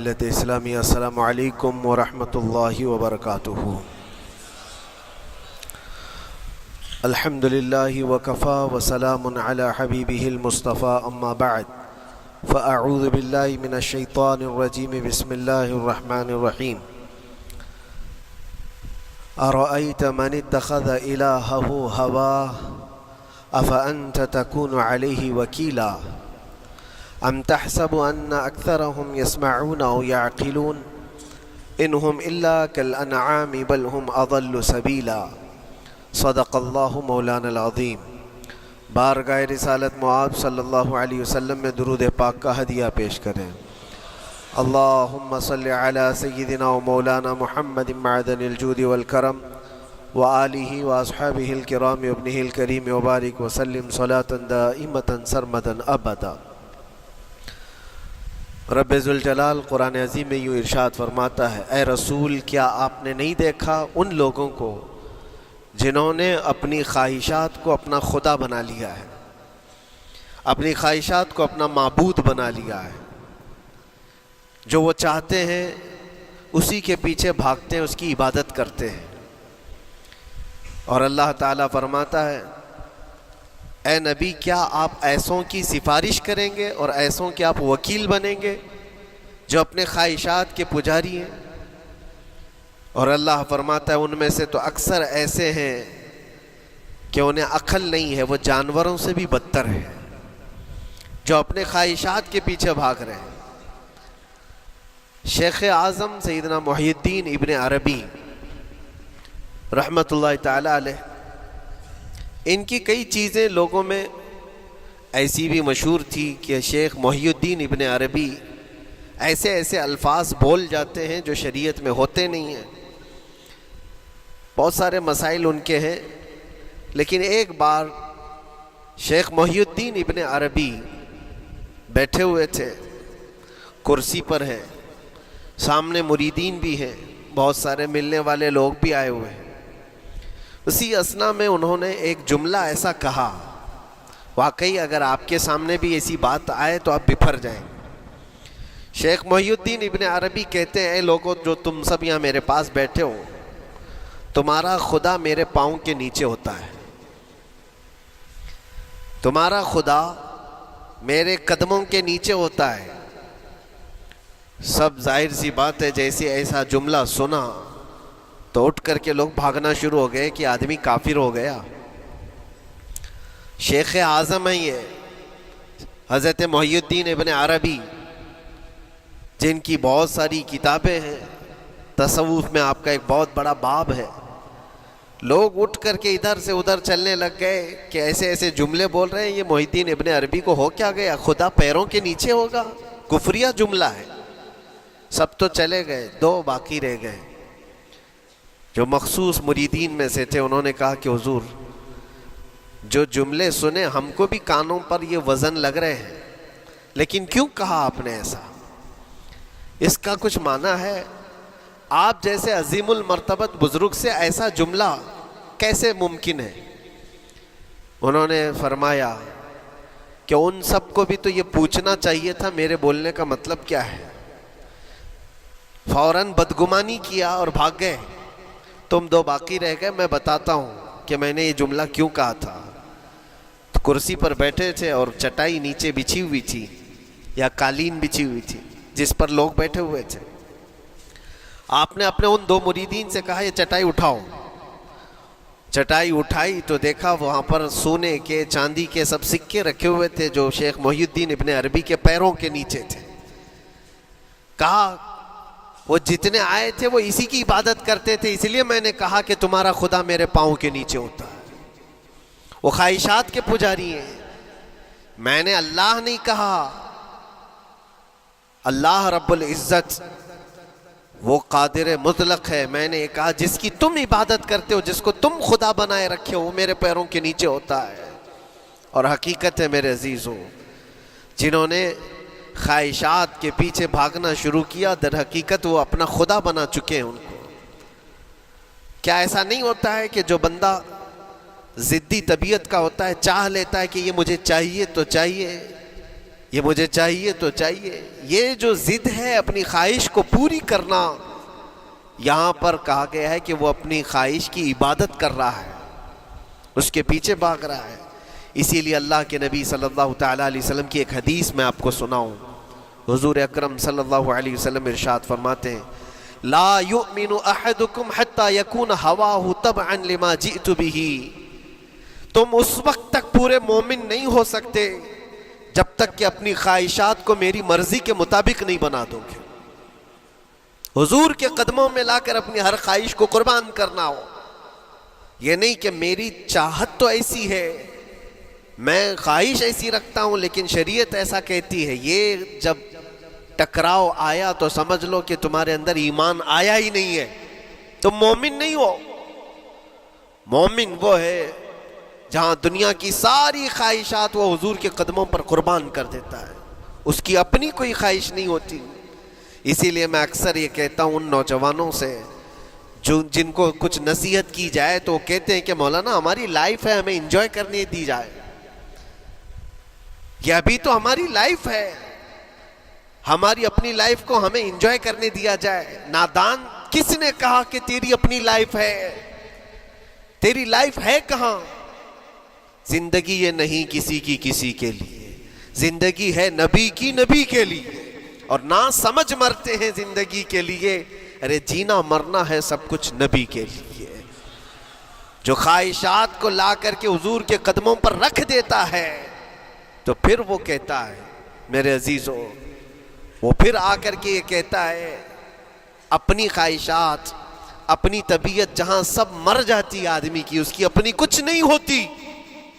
ملت اسلامی السلام علیکم ورحمۃ اللہ وبرکاتہ۔ الحمد للہ وکفا وسلام علی حبیبہ المصطفیٰ اما بعد فاعوذ باللہ من الشیطان الرجیم بسم اللہ الرحمن الرحیم۔ ارأیت من اتخذ الہہ ہواہ افانت تکون علیہ وکیلا ام تحسب ان اکثرهم يسمعون او يعقلون انهم الا كالانعام بل هم اضل سبیلا۔ صدق اللہ مولانا العظیم۔ بارگاہ رسالت معاب صلی اللہ علیہ وسلم میں درود پاک کا ہدیہ پیش کریں۔ اللہم صلی علی سیدنا و مولانا محمد معدن الجود والکرم وآلہ واصحابہ الکرام وابنہ الکریم وبارک وسلم صلاة دائمة سرمدا ابدا۔ رب ذوالجلال قرآن عظیم میں یوں ارشاد فرماتا ہے، اے رسول کیا آپ نے نہیں دیکھا ان لوگوں کو جنہوں نے اپنی خواہشات کو اپنا خدا بنا لیا ہے، اپنی خواہشات کو اپنا معبود بنا لیا ہے، جو وہ چاہتے ہیں اسی کے پیچھے بھاگتے ہیں، اس کی عبادت کرتے ہیں۔ اور اللہ تعالیٰ فرماتا ہے، اے نبی کیا آپ ایسوں کی سفارش کریں گے اور ایسوں کے آپ وکیل بنیں گے جو اپنے خواہشات کے پجاری ہیں؟ اور اللہ فرماتا ہے ان میں سے تو اکثر ایسے ہیں کہ انہیں عقل نہیں ہے، وہ جانوروں سے بھی بدتر ہے، جو اپنے خواہشات کے پیچھے بھاگ رہے ہیں۔ شیخ اعظم سیدنا محی الدین ابن عربی رحمۃ اللہ تعالی علیہ، ان کی کئی چیزیں لوگوں میں ایسی بھی مشہور تھی کہ شیخ محی الدین ابن عربی ایسے ایسے الفاظ بول جاتے ہیں جو شریعت میں ہوتے نہیں ہیں۔ بہت سارے مسائل ان کے ہیں، لیکن ایک بار شیخ محی الدین ابن عربی بیٹھے ہوئے تھے، کرسی پر ہیں، سامنے مریدین بھی ہیں، بہت سارے ملنے والے لوگ بھی آئے ہوئے ہیں۔ اسی اثنا میں انہوں نے ایک جملہ ایسا کہا، واقعی اگر آپ کے سامنے بھی ایسی بات آئے تو آپ بپھر جائیں۔ شیخ محی الدین ابن عربی کہتے ہیں، اے لوگو جو تم سب یہاں میرے پاس بیٹھے ہو، تمہارا خدا میرے پاؤں کے نیچے ہوتا ہے، تمہارا خدا میرے قدموں کے نیچے ہوتا ہے۔ سب ظاہر سی بات ہے، جیسے ایسا جملہ سنا تو اٹھ کر کے لوگ بھاگنا شروع ہو گئے کہ آدمی کافر ہو گیا۔ شیخ اعظم ہیں یہ حضرت محی الدین ابن عربی، جن کی بہت ساری کتابیں ہیں، تصوف میں آپ کا ایک بہت بڑا باب ہے۔ لوگ اٹھ کر کے ادھر سے ادھر چلنے لگ گئے کہ ایسے ایسے جملے بول رہے ہیں، یہ محی الدین ابن عربی کو ہو کیا گیا؟ خدا پیروں کے نیچے ہوگا؟ کفریہ جملہ ہے۔ سب تو چلے گئے، دو باقی رہ گئے جو مخصوص مریدین میں سے تھے۔ انہوں نے کہا کہ حضور جو جملے سنے ہم کو بھی کانوں پر یہ وزن لگ رہے ہیں، لیکن کیوں کہا آپ نے ایسا؟ اس کا کچھ معنی ہے؟ آپ جیسے عظیم المرتبت بزرگ سے ایسا جملہ کیسے ممکن ہے؟ انہوں نے فرمایا کہ ان سب کو بھی تو یہ پوچھنا چاہیے تھا میرے بولنے کا مطلب کیا ہے۔ فوراً بدگمانی کیا اور بھاگ گئے۔ تم دو باقی رہ گئے، میں بتاتا ہوں کہ میں نے یہ جملہ کیوں کہا تھا۔ تو کرسی پر بیٹھے تھے اور چٹائی نیچے بچھی ہوئی تھی یا قالین بچھی ہوئی تھی جس پر لوگ بیٹھے ہوئے تھے۔ آپ نے اپنے ان دو مریدین سے کہا یہ چٹائی اٹھاؤ۔ چٹائی اٹھائی تو دیکھا وہاں پر سونے کے چاندی کے سب سکے رکھے ہوئے تھے جو شیخ محی الدین ابن عربی کے پیروں کے نیچے تھے۔ کہا وہ جتنے آئے تھے وہ اسی کی عبادت کرتے تھے، اس لیے میں نے کہا کہ تمہارا خدا میرے پاؤں کے نیچے ہوتا ہے۔ وہ خواہشات کے پجاری ہیں، میں نے اللہ نہیں کہا۔ اللہ رب العزت وہ قادر مطلق ہے، میں نے کہا جس کی تم عبادت کرتے ہو، جس کو تم خدا بنائے رکھے ہو، وہ میرے پیروں کے نیچے ہوتا ہے۔ اور حقیقت ہے میرے عزیزوں، جنہوں نے خواہشات کے پیچھے بھاگنا شروع کیا، در حقیقت وہ اپنا خدا بنا چکے ہیں ان کو۔ کیا ایسا نہیں ہوتا ہے کہ جو بندہ ضدی طبیعت کا ہوتا ہے، چاہ لیتا ہے کہ یہ مجھے چاہیے تو چاہیے، یہ مجھے چاہیے تو چاہیے. یہ جو ضد ہے اپنی خواہش کو پوری کرنا، یہاں پر کہا گیا ہے کہ وہ اپنی خواہش کی عبادت کر رہا ہے، اس کے پیچھے بھاگ رہا ہے. اسی لیے اللہ کے نبی صلی اللہ تعالیٰ علیہ وسلم کی ایک حدیث میں آپ کو سناؤں. حضور اکرم صلی اللہ علیہ وسلم ارشاد فرماتے ہیں لا یؤمن احدکم حتی یکون ہواہ تبعا لما جئت بہ. تم اس وقت تک پورے مومن نہیں ہو سکتے جب تک کہ اپنی خواہشات کو میری مرضی کے مطابق نہیں بنا دو گے. حضور کے قدموں میں لا کر اپنی ہر خواہش کو قربان کرنا ہو. یہ نہیں کہ میری چاہت تو ایسی ہے، میں خواہش ایسی رکھتا ہوں لیکن شریعت ایسا کہتی ہے. یہ جب ٹکراؤ آیا تو سمجھ لو کہ تمہارے اندر ایمان آیا ہی نہیں ہے، تم مومن نہیں ہو. مومن وہ ہے جہاں دنیا کی ساری خواہشات وہ حضور کے قدموں پر قربان کر دیتا ہے، اس کی اپنی کوئی خواہش نہیں ہوتی. اسی لیے میں اکثر یہ کہتا ہوں ان نوجوانوں سے جن کو کچھ نصیحت کی جائے تو وہ کہتے ہیں کہ مولانا ہماری لائف ہے، ہمیں انجوائے کرنے دی جائے. یہ ابھی تو ہماری لائف ہے، ہماری اپنی لائف کو ہمیں انجوائے کرنے دیا جائے. نادان کس نے کہا کہ تیری اپنی لائف ہے؟ تیری لائف ہے کہاں؟ زندگی یہ نہیں کسی کی کسی کے لیے، زندگی ہے نبی کی نبی کے لیے. اور نہ سمجھ مرتے ہیں زندگی کے لیے، ارے جینا مرنا ہے سب کچھ نبی کے لیے. جو خواہشات کو لا کر کے حضور کے قدموں پر رکھ دیتا ہے تو پھر وہ کہتا ہے میرے عزیزو، وہ پھر آ کر کے یہ کہتا ہے اپنی خواہشات، اپنی طبیعت جہاں سب مر جاتی آدمی کی، اس کی اپنی کچھ نہیں ہوتی،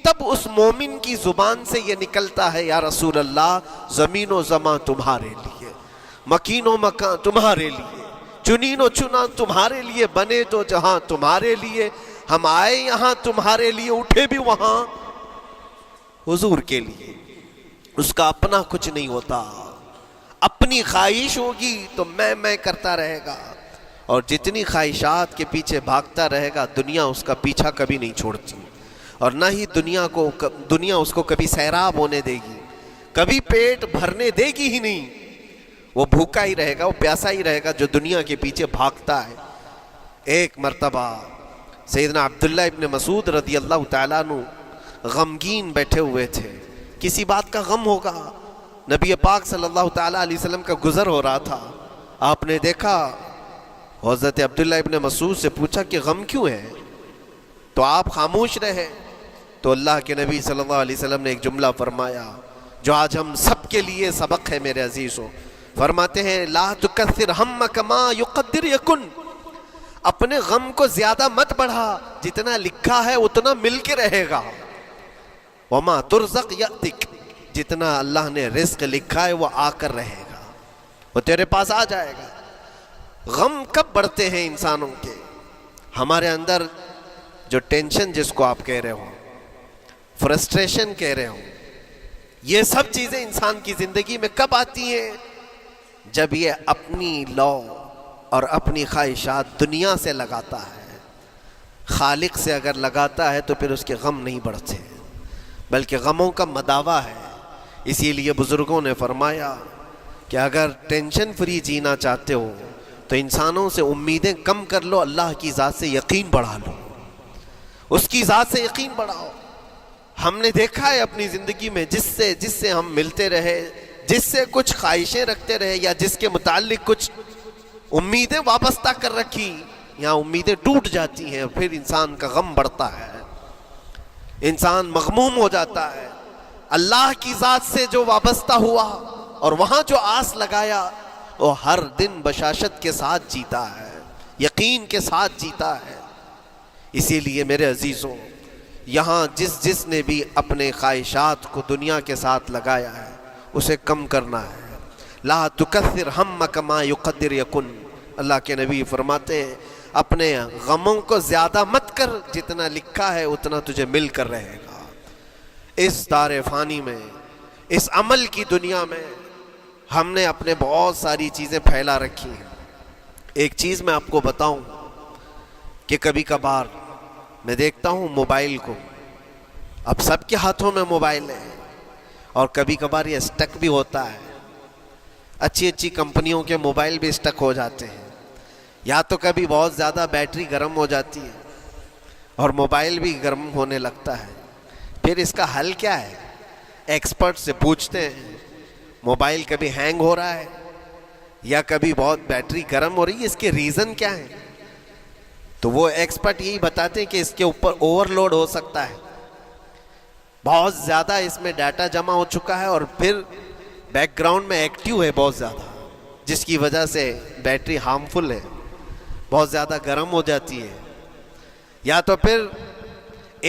تب اس مومن کی زبان سے یہ نکلتا ہے یا رسول اللہ زمین و زمان تمہارے لیے، مکین و مکان تمہارے لیے، چنین و چنا تمہارے لیے، بنے تو جہاں تمہارے لیے، ہم آئے یہاں تمہارے لیے، اٹھے بھی وہاں حضور کے لیے. اس کا اپنا کچھ نہیں ہوتا. اپنی خواہش ہوگی تو میں کرتا رہے گا، اور جتنی خواہشات کے پیچھے بھاگتا رہے گا دنیا اس کا پیچھا کبھی نہیں چھوڑتی، اور نہ ہی دنیا اس کو کبھی سیراب ہونے دے گی، کبھی پیٹ بھرنے دے گی ہی نہیں. وہ بھوکا ہی رہے گا، وہ پیاسا ہی رہے گا جو دنیا کے پیچھے بھاگتا ہے. ایک مرتبہ سیدنا عبداللہ ابن مسعود رضی اللہ تعالیٰ عنہ غمگین بیٹھے ہوئے تھے، کسی بات کا غم ہوگا. نبی پاک صلی اللہ تعالیٰ علیہ وسلم کا گزر ہو رہا تھا، آپ نے دیکھا، حضرت عبداللہ ابن مسعود سے پوچھا کہ غم کیوں ہے؟ تو آپ خاموش رہے. تو اللہ کے نبی صلی اللہ علیہ وسلم نے ایک جملہ فرمایا جو آج ہم سب کے لیے سبق ہے میرے عزیزوں. فرماتے ہیں لا تکثر ہمک ما یقدر یکن. اپنے غم کو زیادہ مت بڑھا، جتنا لکھا ہے اتنا مل کے رہے گا. وما ترزق یأتک. جتنا اللہ نے رزق لکھا ہے وہ آ کر رہے گا، وہ تیرے پاس آ جائے گا. غم کب بڑھتے ہیں انسانوں کے؟ ہمارے اندر جو ٹینشن جس کو آپ کہہ رہے ہو، فرسٹریشن کہہ رہے ہو، یہ سب چیزیں انسان کی زندگی میں کب آتی ہیں؟ جب یہ اپنی لو اور اپنی خواہشات دنیا سے لگاتا ہے. خالق سے اگر لگاتا ہے تو پھر اس کے غم نہیں بڑھتے بلکہ غموں کا مداوع ہے. اسی لیے بزرگوں نے فرمایا کہ اگر ٹینشن فری جینا چاہتے ہو تو انسانوں سے امیدیں کم کر لو، اللہ کی ذات سے یقین بڑھا لو، اس کی ذات سے یقین بڑھاؤ. ہم نے دیکھا ہے اپنی زندگی میں جس سے ہم ملتے رہے، جس سے کچھ خواہشیں رکھتے رہے یا جس کے متعلق کچھ امیدیں وابستہ کر رکھی، یہاں امیدیں ٹوٹ جاتی ہیں، پھر انسان کا غم بڑھتا ہے، انسان مغموم ہو جاتا ہے. اللہ کی ذات سے جو وابستہ ہوا اور وہاں جو آس لگایا وہ ہر دن بشاشت کے ساتھ جیتا ہے، یقین کے ساتھ جیتا ہے. اسی لیے میرے عزیزوں، یہاں جس نے بھی اپنے خواہشات کو دنیا کے ساتھ لگایا ہے اسے کم کرنا ہے. لا تکثر ہمک ما یقدر یکن. اللہ کے نبی فرماتے ہیں اپنے غموں کو زیادہ مت کر، جتنا لکھا ہے اتنا تجھے مل کر رہے گا. اس دار فانی میں، اس عمل کی دنیا میں ہم نے اپنے بہت ساری چیزیں پھیلا رکھی ہیں. ایک چیز میں آپ کو بتاؤں کہ کبھی کبھار میں دیکھتا ہوں موبائل کو، اب سب کے ہاتھوں میں موبائل ہے، اور کبھی کبھار یہ اسٹک بھی ہوتا ہے. اچھی اچھی کمپنیوں کے موبائل بھی اسٹک ہو جاتے ہیں, یا تو کبھی بہت زیادہ بیٹری گرم ہو جاتی ہے اور موبائل بھی گرم ہونے لگتا ہے. پھر اس کا حل کیا ہے؟ ایکسپرٹ سے پوچھتے ہیں موبائل کبھی ہینگ ہو رہا ہے یا کبھی بہت بیٹری گرم ہو رہی ہے, اس کے ریزن کیا ہے؟ تو وہ ایکسپرٹ یہی بتاتے ہیں کہ اس کے اوپر اوور لوڈ ہو سکتا ہے, بہت زیادہ اس میں ڈیٹا جمع ہو چکا ہے اور پھر بیک گراؤنڈ میں ایکٹیو ہے بہت زیادہ, جس کی وجہ سے بیٹری ہارمفل ہے, بہت زیادہ گرم ہو جاتی ہے. یا تو پھر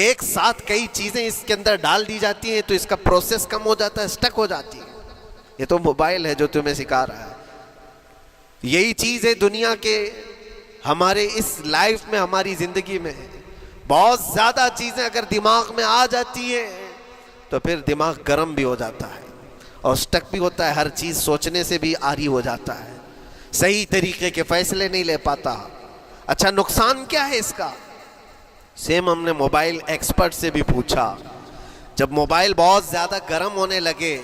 ایک ساتھ کئی چیزیں اس کے اندر ڈال دی جاتی ہیں تو اس کا پروسیس کم ہو جاتا ہے, اسٹک ہو جاتی ہے. یہ تو موبائل ہے جو تمہیں سکھا رہا ہے. یہی چیز ہے دنیا کے ہمارے اس لائف میں, ہماری زندگی میں بہت زیادہ چیزیں اگر دماغ میں آ جاتی ہیں تو پھر دماغ گرم بھی ہو جاتا ہے اور اسٹک بھی ہوتا ہے, ہر چیز سوچنے سے بھی عاری ہو جاتا ہے, صحیح طریقے کے فیصلے نہیں لے پاتا. اچھا نقصان کیا ہے اس کا؟ سیم ہم نے موبائل ایکسپرٹ سے بھی پوچھا, جب موبائل بہت زیادہ گرم ہونے لگے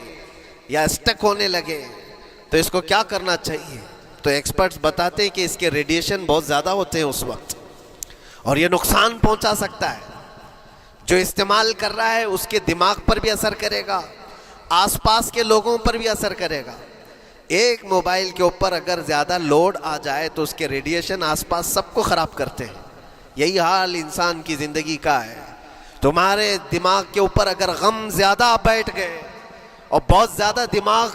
یا اسٹک ہونے لگے تو اس کو کیا کرنا چاہیے؟ تو ایکسپرٹس بتاتے ہیں کہ اس کے ریڈیشن بہت زیادہ ہوتے ہیں اس وقت اور یہ نقصان پہنچا سکتا ہے. جو استعمال کر رہا ہے اس کے دماغ پر بھی اثر کرے گا, آس پاس کے لوگوں پر بھی اثر کرے گا. ایک موبائل کے اوپر اگر زیادہ لوڈ آ جائے تو اس کے ریڈیشن آس پاس سب کو خراب کرتے ہیں. یہی حال انسان کی زندگی کا ہے. تمہارے دماغ کے اوپر اگر غم زیادہ بیٹھ گئے اور بہت زیادہ دماغ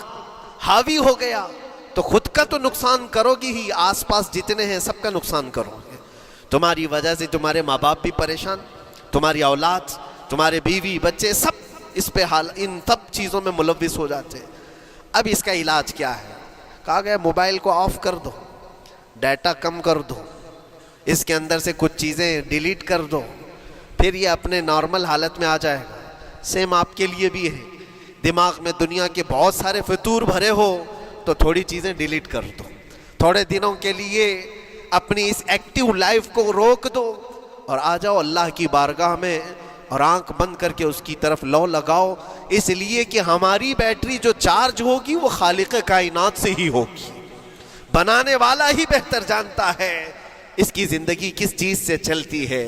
حاوی ہو گیا تو خود کا تو نقصان کرو گی ہی, آس پاس جتنے ہیں سب کا نقصان کرو گے. تمہاری وجہ سے تمہارے ماں باپ بھی پریشان, تمہاری اولاد, تمہارے بیوی بچے سب اس پہ ان سب چیزوں میں ملوث ہو جاتے ہیں. اب اس کا علاج کیا ہے؟ کہا گیا موبائل کو آف کر دو, ڈیٹا کم کر دو, اس کے اندر سے کچھ چیزیں ڈیلیٹ کر دو, پھر یہ اپنے نارمل حالت میں آ جائے گا. سیم آپ کے لیے بھی ہے, دماغ میں دنیا کے بہت سارے فطور بھرے ہو تو تھوڑی چیزیں ڈیلیٹ کر دو, تھوڑے دنوں کے لیے اپنی اس ایکٹیو لائف کو روک دو اور آ جاؤ اللہ کی بارگاہ میں اور آنکھ بند کر کے اس کی طرف لو لگاؤ. اس لیے کہ ہماری بیٹری جو چارج ہوگی وہ خالق کائنات سے ہی ہوگی, بنانے والا ہی بہتر جانتا ہے اس کی زندگی کس چیز سے چلتی ہے.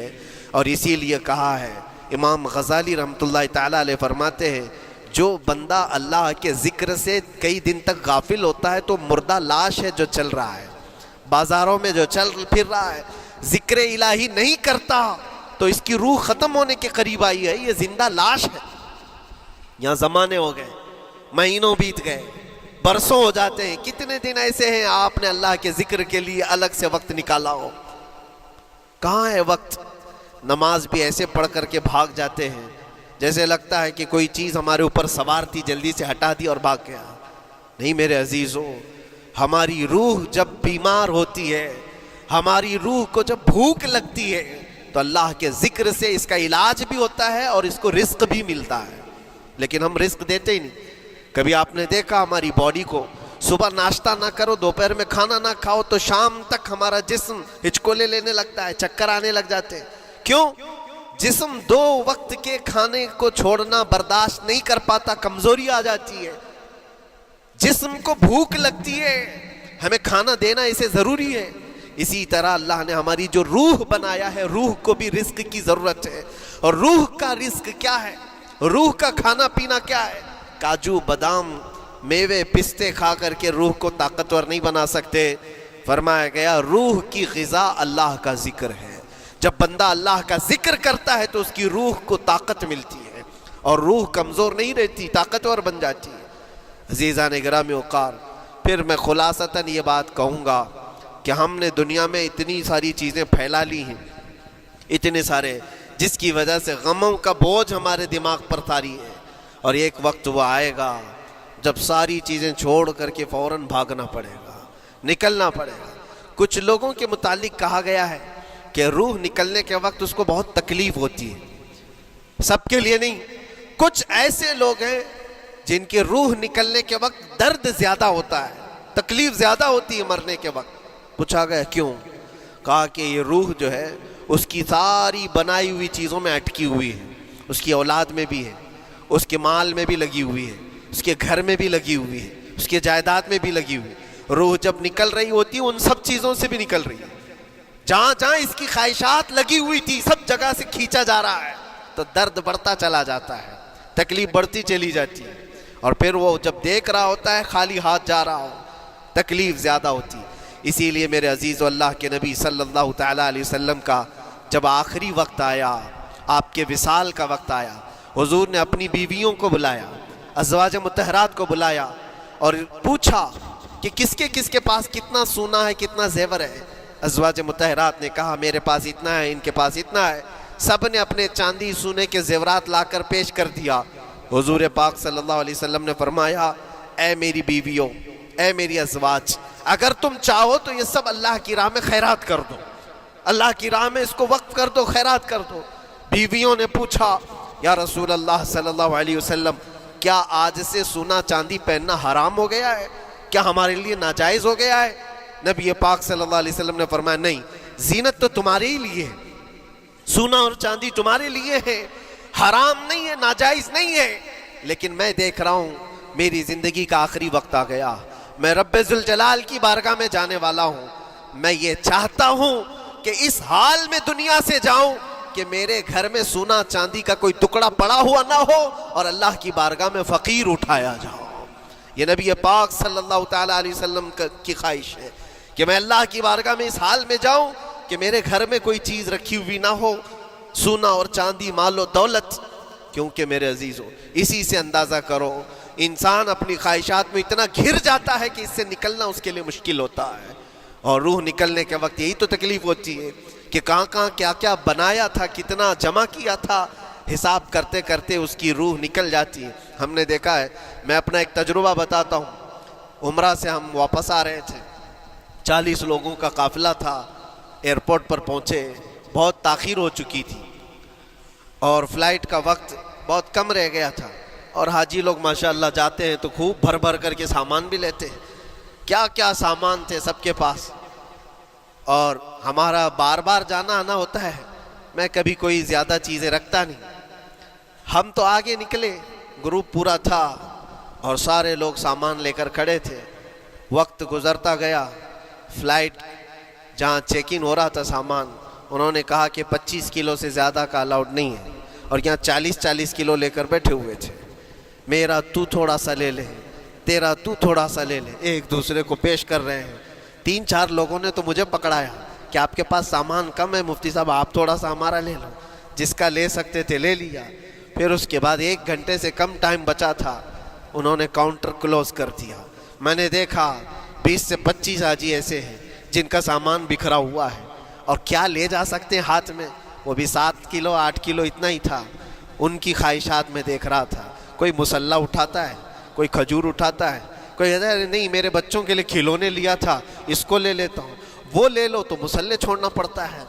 اور اسی لیے کہا ہے, امام غزالی رحمۃ اللہ تعالی علیہ فرماتے ہیں جو بندہ اللہ کے ذکر سے کئی دن تک غافل ہوتا ہے تو مردہ لاش ہے جو چل رہا ہے, بازاروں میں جو چل پھر رہا ہے, ذکر الہی نہیں کرتا تو اس کی روح ختم ہونے کے قریب آئی ہے, یہ زندہ لاش ہے. یہاں زمانے ہو گئے, مہینوں بیت گئے, برسوں ہو جاتے ہیں, کتنے دن ایسے ہیں آپ نے اللہ کے ذکر کے لیے الگ سے وقت نکالا ہو؟ کہاں ہے وقت؟ نماز بھی ایسے پڑھ کر کے بھاگ جاتے ہیں جیسے لگتا ہے کہ کوئی چیز ہمارے اوپر سوار تھی, جلدی سے ہٹا دی اور بھاگ گیا. نہیں میرے عزیزوں, ہماری روح جب بیمار ہوتی ہے, ہماری روح کو جب بھوک لگتی ہے تو اللہ کے ذکر سے اس کا علاج بھی ہوتا ہے اور اس کو رزق بھی ملتا ہے. لیکن ہم رزق دیتے ہی نہیں. کبھی آپ نے دیکھا ہماری باڈی کو, صبح ناشتہ نہ کرو, دوپہر میں کھانا نہ کھاؤ تو شام تک ہمارا جسم ہچکولے لینے لگتا ہے, چکر آنے لگ جاتے ہیں. کیوں؟ جسم 2 وقت کے کھانے کو چھوڑنا برداشت نہیں کر پاتا, کمزوری آ جاتی ہے, جسم کو بھوک لگتی ہے, ہمیں کھانا دینا اسے ضروری ہے. اسی طرح اللہ نے ہماری جو روح بنایا ہے, روح کو بھی رزق کی ضرورت ہے. اور روح کا رزق کیا ہے؟ روح کا کھانا پینا کیا ہے؟ کاجو بادام میوے پستے کھا کر کے روح کو طاقتور نہیں بنا سکتے. فرمایا گیا روح کی غذا اللہ کا ذکر ہے. جب بندہ اللہ کا ذکر کرتا ہے تو اس کی روح کو طاقت ملتی ہے اور روح کمزور نہیں رہتی, طاقتور بن جاتی ہے. عزیزان گرامی وقار, پھر میں خلاصتاً یہ بات کہوں گا کہ ہم نے دنیا میں اتنی ساری چیزیں پھیلا لی ہیں, اتنے سارے, جس کی وجہ سے غموں کا بوجھ ہمارے دماغ پر طاری ہے. اور ایک وقت وہ آئے گا جب ساری چیزیں چھوڑ کر کے فوراً بھاگنا پڑے گا, نکلنا پڑے گا. کچھ لوگوں کے متعلق کہا گیا ہے کہ روح نکلنے کے وقت اس کو بہت تکلیف ہوتی ہے, سب کے لیے نہیں. کچھ ایسے لوگ ہیں جن کی روح نکلنے کے وقت درد زیادہ ہوتا ہے, تکلیف زیادہ ہوتی ہے مرنے کے وقت. پوچھا گیا کیوں؟ کہا کہ یہ روح جو ہے اس کی ساری بنائی ہوئی چیزوں میں اٹکی ہوئی ہے, اس کی اولاد میں بھی ہے, اس کے مال میں بھی لگی ہوئی ہے, اس کے گھر میں بھی لگی ہوئی ہے، اس کے جائیداد میں بھی لگی ہوئی ہے۔ روح جب نکل رہی ہوتی ہے ان سب چیزوں سے بھی نکل رہی ہے، جہاں جہاں اس کی خواہشات لگی ہوئی تھی سب جگہ سے کھینچا جا رہا ہے، تو درد بڑھتا چلا جاتا ہے، تکلیف بڑھتی چلی جاتی ہے، اور پھر وہ جب دیکھ رہا ہوتا ہے خالی ہاتھ جا رہا ہو، تکلیف زیادہ ہوتی۔ اسی لیے میرے عزیز و اللہ کے نبی صلی اللہ تعالیٰ علیہ وسلم کا جب آخری وقت آیا، آپ کے وصال کا وقت آیا، حضور نے اپنی بیویوں کو بلایا، ازواج مطہرات کو بلایا اور پوچھا کہ کس کے پاس کتنا سونا ہے، کتنا زیور ہے۔ ازواج مطہرات نے کہا میرے پاس اتنا ہے، ان کے پاس اتنا ہے، سب نے اپنے چاندی سونے کے زیورات لا کر پیش کر دیا۔ حضور پاک صلی اللہ علیہ وسلم نے فرمایا اے میری بیویوں، اے میری ازواج، اگر تم چاہو تو یہ سب اللہ کی راہ میں خیرات کر دو، اللہ کی راہ میں اس کو وقف کر دو، خیرات کر دو۔ بیویوں نے پوچھا یا رسول اللہ صلی اللہ علیہ وسلم، کیا آج سے سونا چاندی پہننا حرام ہو گیا ہے؟ کیا ہمارے لیے ناجائز ہو گیا ہے؟ نبی پاک صلی اللہ علیہ وسلم نے فرمایا نہیں، زینت تو تمہارے ہی لیے ہے، سونا اور چاندی تمہارے لیے ہے، حرام نہیں ہے، ناجائز نہیں ہے، لیکن میں دیکھ رہا ہوں میری زندگی کا آخری وقت آ گیا، میں رب ذوالجلال کی بارگاہ میں جانے والا ہوں، میں یہ چاہتا ہوں کہ اس حال میں دنیا سے جاؤں کہ میرے گھر میں سونا چاندی کا کوئی ٹکڑا پڑا ہوا نہ ہو اور اللہ کی بارگاہ میں فقیر اٹھایا جاؤ۔ یہ نبی پاک صلی اللہ تعالیٰ علیہ وسلم کی خواہش ہے کہ میں اللہ کی بارگاہ میں اس حال میں جاؤں کہ میرے گھر میں کوئی چیز رکھی ہوئی نہ ہو، سونا اور چاندی، مال و دولت۔ کیونکہ میرے عزیزو اسی سے اندازہ کرو انسان اپنی خواہشات میں اتنا گھر جاتا ہے کہ اس سے نکلنا اس کے لیے مشکل ہوتا ہے، اور روح نکلنے کے وقت یہی تو تکلیف ہوتی ہے کہ کہاں کیا کیا بنایا تھا، کتنا جمع کیا تھا، حساب کرتے کرتے اس کی روح نکل جاتی ہے۔ ہم نے دیکھا ہے، میں اپنا ایک تجربہ بتاتا ہوں، عمرہ سے ہم واپس آ رہے تھے، 40 لوگوں کا قافلہ تھا، ایئرپورٹ پر پہنچے، بہت تاخیر ہو چکی تھی اور فلائٹ کا وقت بہت کم رہ گیا تھا، اور حاجی لوگ ماشاءاللہ جاتے ہیں تو خوب بھر بھر کر کے سامان بھی لیتے ہیں، کیا کیا سامان تھے سب کے پاس، اور ہمارا بار بار جانا آنا ہوتا ہے، میں کبھی کوئی زیادہ چیزیں رکھتا نہیں۔ ہم تو آگے نکلے، گروپ پورا تھا اور سارے لوگ سامان لے کر کھڑے تھے، وقت گزرتا گیا، فلائٹ جہاں چیک ان ہو رہا تھا سامان، انہوں نے کہا کہ 25 کلو سے زیادہ کا الاؤڈ نہیں ہے، اور یہاں 40 کلو لے کر بیٹھے ہوئے تھے، میرا تو تھوڑا سا لے لے، تیرا تو تھوڑا سا لے لے، ایک دوسرے کو پیش کر رہے ہیں۔ 3-4 لوگوں نے تو مجھے پکڑایا کہ آپ کے پاس سامان کم ہے مفتی صاحب، آپ تھوڑا سا ہمارا لے لو، جس کا لے سکتے تھے لے لیا۔ پھر اس کے بعد 1 گھنٹے سے کم ٹائم بچا تھا، انہوں نے کاؤنٹر کلوز کر دیا۔ میں نے دیکھا 20 سے 25 حاجی ایسے ہیں جن کا سامان بکھرا ہوا ہے، اور کیا لے جا سکتے ہیں ہاتھ میں، وہ بھی 7 کلو 8 کلو اتنا ہی تھا۔ ان کی خواہشات میں دیکھ رہا تھا، کوئی مسلح اٹھاتا ہے، کوئی کھجور اٹھاتا ہے، کوئی کہتا ہے نہیں میرے بچوں کے لیے کھلونے لیا تھا اس کو لے لیتا ہوں، وہ لے لو تو مسلح چھوڑنا پڑتا ہے،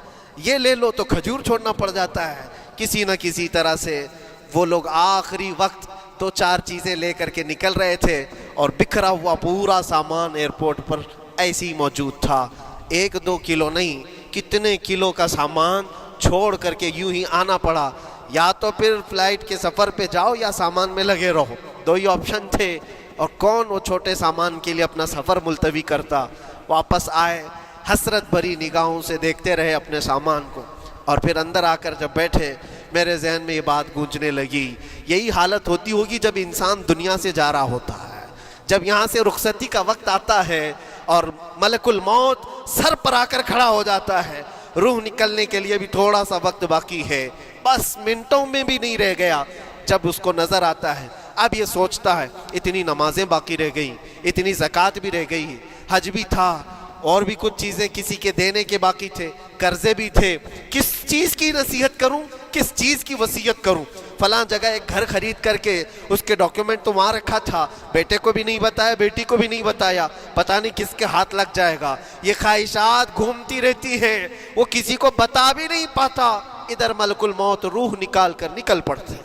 یہ لے لو تو کھجور چھوڑنا پڑ جاتا ہے۔ کسی نہ کسی طرح سے وہ لوگ آخری وقت 2-4 چیزیں لے کر کے نکل رہے تھے، اور بکھرا ہوا پورا سامان ایئرپورٹ پر ایسے ہی موجود تھا، 1-2 کلو نہیں، کتنے کلو کا سامان چھوڑ کر کے یوں ہی آنا پڑا۔ یا تو پھر فلائٹ کے سفر پہ جاؤ یا سامان میں لگے رہو، 2 ہی آپشن تھے، اور کون وہ چھوٹے سامان کے لیے اپنا سفر ملتوی کرتا۔ واپس آئے، حسرت بھری نگاہوں سے دیکھتے رہے اپنے سامان کو، اور پھر اندر آ کر جب بیٹھے میرے ذہن میں یہ بات گونجنے لگی، یہی حالت ہوتی ہوگی جب انسان دنیا سے جا رہا ہوتا ہے، جب یہاں سے رخصتی کا وقت آتا ہے اور ملک الموت سر پر آ کر کھڑا ہو جاتا ہے، روح نکلنے کے لیے بھی تھوڑا سا وقت باقی ہے، بس منٹوں میں بھی نہیں رہ گیا، جب اس کو نظر آتا ہے اب یہ سوچتا ہے اتنی نمازیں باقی رہ گئی، اتنی زکوٰۃ بھی رہ گئی، حج بھی تھا، اور بھی کچھ چیزیں کسی کے دینے کے باقی تھے، قرضے بھی تھے، کس چیز کی نصیحت کروں، کس چیز کی وصیت کروں؟ فلاں جگہ ایک گھر خرید کر کے اس کے ڈاکیومنٹ تو وہاں رکھا تھا، بیٹے کو بھی نہیں بتایا، بیٹی کو بھی نہیں بتایا، پتہ نہیں کس کے ہاتھ لگ جائے گا۔ یہ خواہشات گھومتی رہتی ہیں، وہ کسی کو بتا بھی نہیں پاتا، ادھر ملک الموت روح نکال کر نکل پڑتی۔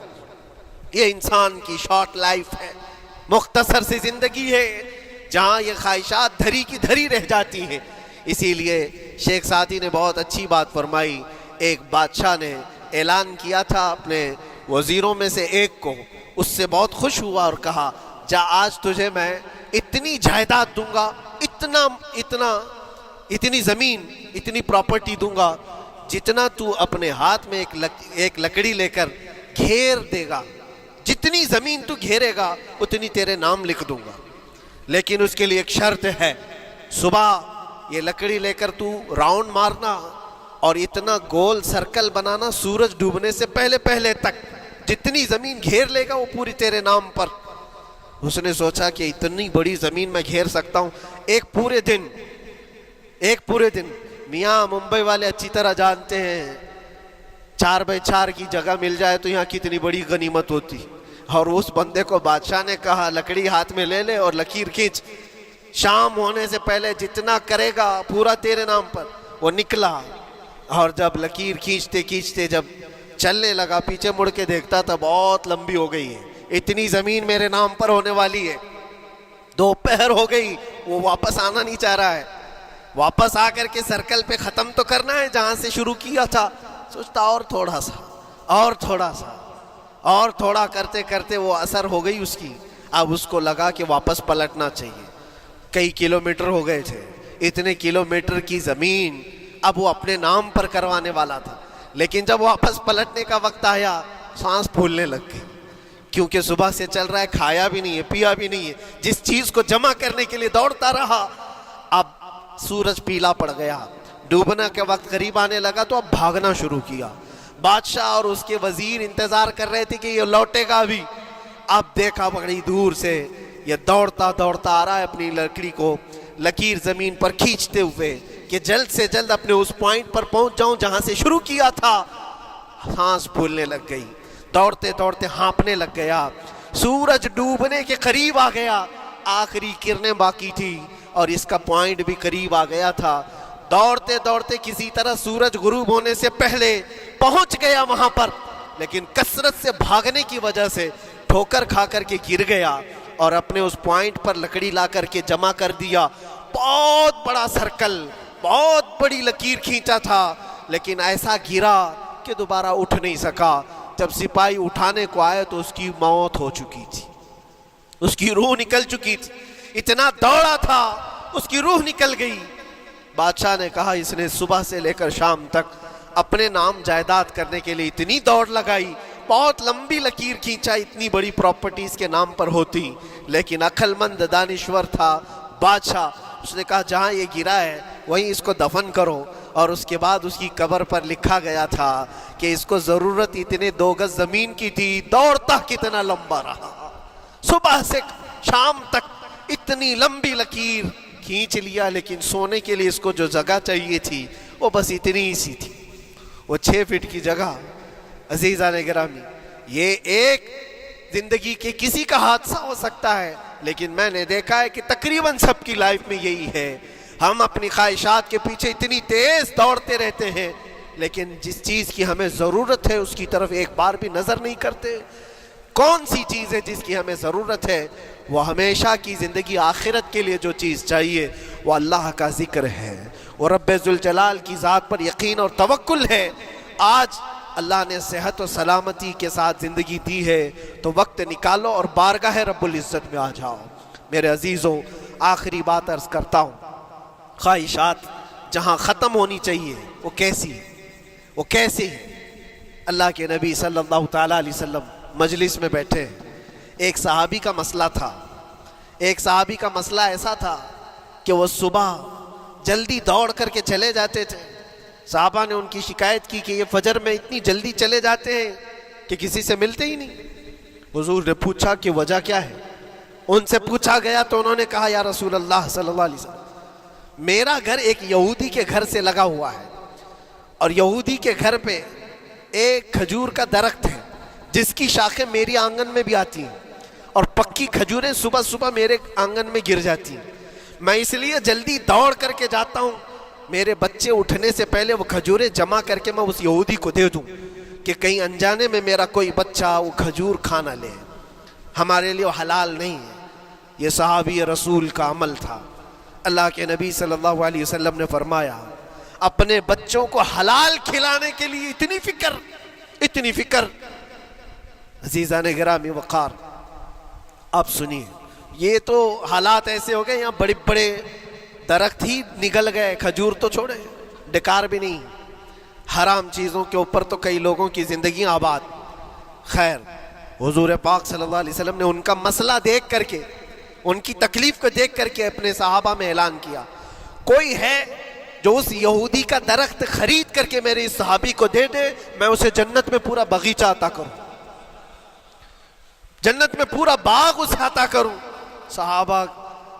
یہ انسان کی شارٹ لائف ہے، مختصر سی زندگی ہے، جہاں یہ خواہشات دھری کی دھری رہ جاتی ہیں۔ اسی لیے شیخ سعدی نے بہت اچھی بات فرمائی، ایک بادشاہ نے اعلان کیا تھا اپنے وزیروں میں سے ایک کو، اس سے بہت خوش ہوا اور کہا جا آج تجھے میں اتنی جائیداد دوں گا، اتنی زمین، اتنی پراپرٹی دوں گا، جتنا تو اپنے ہاتھ میں ایک لکڑی لے کر گھیر دے گا، جتنی زمین تو گھیرے گا اتنی تیرے نام لکھ دوں گا، لیکن اس کے لیے ایک شرط ہے، صبح یہ لکڑی لے کر تو راؤنڈ مارنا اور اتنا گول سرکل بنانا سورج ڈوبنے سے پہلے تک، جتنی زمین گھیر لے گا وہ پوری تیرے نام پر۔ اس نے سوچا کہ اتنی بڑی زمین میں گھیر سکتا ہوں ایک پورے دن۔ میاں ممبئی والے اچھی طرح جانتے ہیں 4x4 کی جگہ مل جائے تو یہاں کتنی بڑی غنیمت ہوتی، اور اس بندے کو بادشاہ نے کہا لکڑی ہاتھ میں لے لے اور لکیر کھینچ، شام ہونے سے پہلے جتنا کرے گا پورا تیرے نام پر۔ وہ نکلا اور جب لکیر کھینچتے جب چلنے لگا، پیچھے مڑ کے دیکھتا تھا بہت لمبی ہو گئی ہے، اتنی زمین میرے نام پر ہونے والی ہے۔ دوپہر ہو گئی، وہ واپس آنا نہیں چاہ رہا ہے، واپس آ کر کے سرکل پہ ختم تو کرنا ہے جہاں سے شروع کیا تھا۔ سوچتا اور تھوڑا کرتے کرتے وہ اثر ہو گئی اس کی۔ اب اس کو لگا کہ واپس پلٹنا چاہیے، کئی کلومیٹر ہو گئے تھے، اتنے کلومیٹر کی زمین اب وہ اپنے نام پر کروانے والا تھا، لیکن جب واپس پلٹنے کا وقت آیا سانس پھولنے لگ گئی، کیونکہ صبح سے چل رہا ہے، کھایا بھی نہیں ہے، پیا بھی نہیں ہے، جس چیز کو جمع کرنے کے لیے دوڑتا رہا۔ اب سورج پیلا پڑ گیا، ڈوبنا کے وقت قریب آنے لگا تو اب بھاگنا شروع کیا۔ بادشاہ اور اس کے وزیر انتظار کر رہے تھے کہ یہ لوٹے گا بھی۔ اب دیکھا بڑی دور سے یہ دوڑتا آ رہا ہے، اپنی لکڑی کو لکیر زمین پر کھینچتے ہوئے کہ جلد سے جلد اپنے اس پوائنٹ پر پہنچ جاؤں جہاں سے شروع کیا تھا۔ سانس پھولنے لگ گئی، دوڑتے ہانپنے لگ گیا، سورج ڈوبنے کے قریب آ گیا، آخری کرنیں باقی تھی اور اس کا پوائنٹ بھی قریب آ گیا تھا۔ دوڑتے کسی طرح سورج غروب ہونے سے پہلے پہنچ گیا وہاں پر، لیکن کثرت سے بھاگنے کی وجہ سے ٹھوکر کھا کر کے گر گیا اور اپنے اس پوائنٹ پر لکڑی لا کر کے جمع کر دیا۔ بہت بڑا سرکل، بہت بڑی لکیر کھینچا تھا، لیکن ایسا گرا کہ دوبارہ اٹھ نہیں سکا۔ جب سپاہی اٹھانے کو آئے تو اس کی موت ہو چکی تھی، اس کی روح نکل چکی تھی، اتنا دوڑا تھا اس کی روح نکل گئی۔ بادشاہ نے کہا اس نے صبح سے لے کر شام تک اپنے نام جائیداد کرنے کے لیے اتنی دوڑ لگائی، بہت لمبی لکیر کھینچا، اتنی بڑی پراپرٹیز کے نام پر ہوتی، لیکن عقل مند دانشور تھا بادشاہ۔ اس نے کہا جہاں یہ گرا ہے وہیں اس کو دفن کرو، اور اس کے بعد اس کی قبر پر لکھا گیا تھا کہ اس کو ضرورت اتنے 2 گز زمین کی تھی، دوڑتا کتنا لمبا رہا، صبح سے شام تک اتنی لمبی لکیر کھینچ لیا، لیکن سونے کے لیے اس کو جو جگہ چاہیے تھی وہ بس اتنی ہی سی تھی، وہ 6 فٹ کی جگہ۔ عزیزان گرامی، یہ ایک زندگی کے کسی کا حادثہ ہو سکتا ہے، لیکن میں نے دیکھا ہے کہ تقریباً سب کی لائف میں یہی ہے، ہم اپنی خواہشات کے پیچھے اتنی تیز دوڑتے رہتے ہیں، لیکن جس چیز کی ہمیں ضرورت ہے اس کی طرف ایک بار بھی نظر نہیں کرتے۔ کون سی چیز ہے جس کی ہمیں ضرورت ہے؟ وہ ہمیشہ کی زندگی آخرت کے لیے جو چیز چاہیے وہ اللہ کا ذکر ہے، وہ رب ذوالجلال کی ذات پر یقین اور توکل ہے۔ آج اللہ نے صحت و سلامتی کے ساتھ زندگی دی ہے تو وقت نکالو اور بارگاہ رب العزت میں آ جاؤ۔ میرے عزیزوں، آخری بات عرض کرتا ہوں، خواہشات جہاں ختم ہونی چاہیے وہ کیسی ہے؟ اللہ کے نبی صلی اللہ تعالیٰ علیہ وسلم مجلس میں بیٹھے، ایک صحابی کا مسئلہ ایسا تھا کہ وہ صبح جلدی دوڑ کر کے چلے جاتے تھے۔ صحابہ نے ان کی شکایت کی کہ یہ فجر میں اتنی جلدی چلے جاتے ہیں کہ کسی سے ملتے ہی نہیں۔ حضور نے پوچھا کہ وجہ کیا ہے؟ ان سے پوچھا گیا تو انہوں نے کہا یا رسول اللہ صلی اللہ علیہ وسلم، میرا گھر ایک یہودی کے گھر سے لگا ہوا ہے، اور یہودی کے گھر پہ ایک کھجور کا درخت ہے جس کی شاخیں میری آنگن میں بھی آتی ہیں، اور پکی کھجوریں صبح صبح میرے آنگن میں گر جاتی ہیں۔ میں اس لیے جلدی دوڑ کر کے جاتا ہوں، میرے بچے اٹھنے سے پہلے وہ کھجوریں جمع کر کے میں اس یہودی کو دے دوں کہ کہیں انجانے میں میرا کوئی بچہ وہ کھجور کھا نہ لے، ہمارے لیے وہ حلال نہیں ہے۔ یہ صحابی رسول کا عمل تھا۔ اللہ کے نبی صلی اللہ علیہ وسلم نے فرمایا اپنے بچوں کو حلال کھلانے کے لیے اتنی فکر۔ عزیزان گرامی وقار، اب سنیے، یہ تو حالات ایسے ہو گئے، یہاں بڑے بڑے درخت ہی نگل گئے، کھجور تو چھوڑے، ڈکار بھی نہیں، حرام چیزوں کے اوپر تو کئی لوگوں کی زندگی آباد۔ خیر، حضور پاک صلی اللہ علیہ وسلم نے ان کا مسئلہ دیکھ کر کے، ان کی تکلیف کو دیکھ کر کے اپنے صحابہ میں اعلان کیا، کوئی ہے جو اس یہودی کا درخت خرید کر کے میرے اس صحابی کو دے دے، میں اسے جنت میں پورا باغیچہ عطا کروں، جنت میں پورا باغ اسے عطا کروں۔ صحابہ،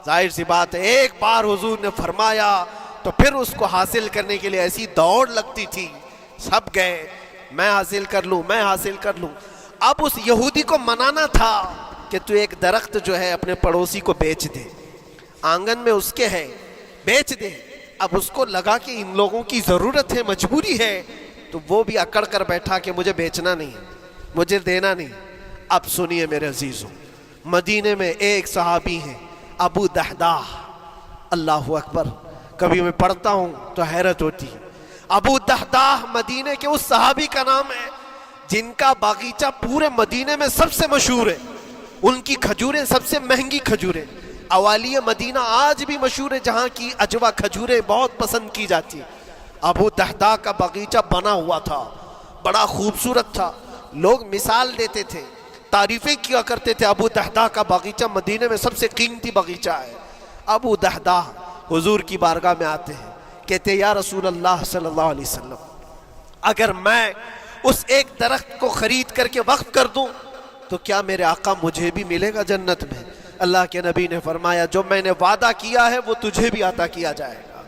ظاہر سی بات ہے، ایک بار حضور نے فرمایا تو پھر اس کو حاصل کرنے کے لیے ایسی دوڑ لگتی تھی، سب گئے، میں حاصل کر لوں، میں حاصل کر لوں۔ اب اس یہودی کو منانا تھا کہ تو ایک درخت جو ہے اپنے پڑوسی کو بیچ دے، آنگن میں اس کے ہے، بیچ دے۔ اب اس کو لگا کہ ان لوگوں کی ضرورت ہے، مجبوری ہے، تو وہ بھی اکڑ کر بیٹھا کہ مجھے بیچنا نہیں، مجھے دینا نہیں۔ اب سنیے میرے عزیزوں، مدینے میں ایک صحابی ہیں ابو دحداح، اللہ اکبر، کبھی میں پڑھتا ہوں تو حیرت ہوتی ہے۔ ابو دحداح مدینے کے اس صحابی کا نام ہے جن کا باغیچہ پورے مدینے میں سب سے مشہور ہے، ان کی کھجوریں سب سے مہنگی کھجوریں، اوالی مدینہ آج بھی مشہور ہے، جہاں کی اجوا کھجوریں بہت پسند کی جاتی ہیں۔ ابو دحداح کا باغیچہ بنا ہوا تھا، بڑا خوبصورت تھا، لوگ مثال دیتے تھے، تعریفیں کیا کرتے تھے، ابو دحداح کا باغیچہ مدینے میں سب سے قیمتی باغیچہ ہے۔ ابو دحداح حضور کی بارگاہ میں آتے ہیں، کہتے ہیں یا رسول اللہ صلی اللہ علیہ وسلم، اگر میں اس ایک درخت کو خرید کر کے وقف کر دوں تو کیا میرے آقا مجھے بھی ملے گا جنت میں؟ اللہ کے نبی نے فرمایا جو میں نے وعدہ کیا ہے وہ تجھے بھی عطا کیا جائے گا۔